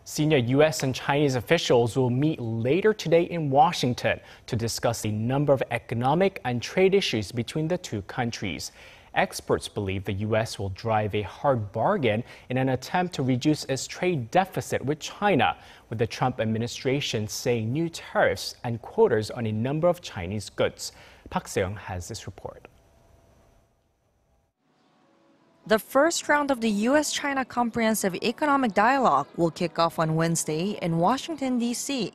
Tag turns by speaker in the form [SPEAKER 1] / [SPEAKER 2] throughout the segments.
[SPEAKER 1] Senior U.S. and Chinese officials will meet later today in Washington to discuss a number of economic and trade issues between the two countries. Experts believe the U.S. will drive a hard bargain in an attempt to reduce its trade deficit with China, with the Trump administration saying new tariffs and quotas on a number of Chinese goods. Park Se-young has this report.
[SPEAKER 2] The first round of the U.S.-China Comprehensive Economic Dialogue will kick off on Wednesday in Washington, D.C.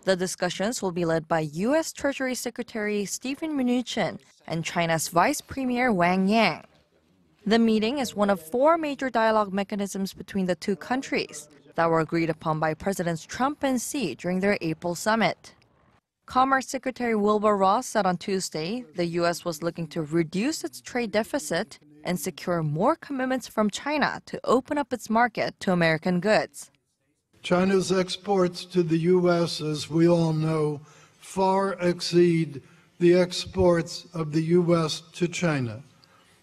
[SPEAKER 2] The discussions will be led by U.S. Treasury Secretary Steven Mnuchin and China's Vice Premier Wang Yang. The meeting is one of four major dialogue mechanisms between the two countries that were agreed upon by Presidents Trump and Xi during their April summit. Commerce Secretary Wilbur Ross said on Tuesday the U.S. was looking to reduce its trade deficit and secure more commitments from China to open up its market to American goods.
[SPEAKER 3] China's exports to the U.S., as we all know, far exceed the exports of the U.S. to China.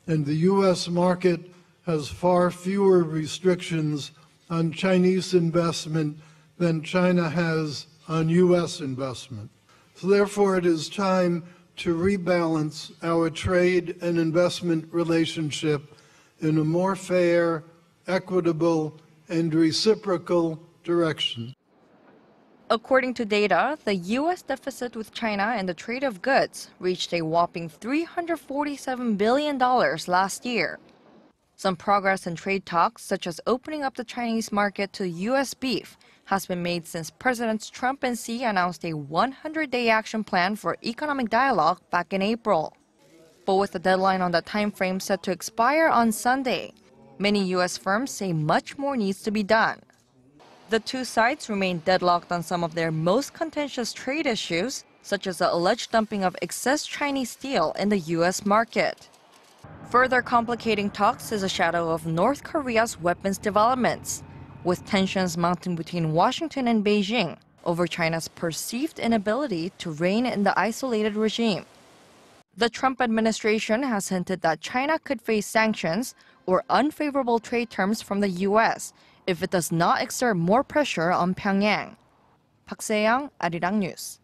[SPEAKER 3] And the U.S. market has far fewer restrictions on Chinese investment than China has on U.S. investment. So therefore, it is time to rebalance our trade and investment relationship in a more fair, equitable, and reciprocal direction.
[SPEAKER 2] According to data, the U.S. deficit with China in the trade of goods reached a whopping $347 billion last year. Some progress in trade talks, such as opening up the Chinese market to U.S. beef, has been made since Presidents Trump and Xi announced a 100-day action plan for economic dialogue back in April. But with the deadline on the timeframe set to expire on Sunday, many U.S. firms say much more needs to be done. The two sides remain deadlocked on some of their most contentious trade issues, such as the alleged dumping of excess Chinese steel in the U.S. market. Further complicating talks is a shadow of North Korea's weapons developments, with tensions mounting between Washington and Beijing over China's perceived inability to rein in the isolated regime. The Trump administration has hinted that China could face sanctions or unfavorable trade terms from the U.S. if it does not exert more pressure on Pyongyang. Park Se-young, Arirang News.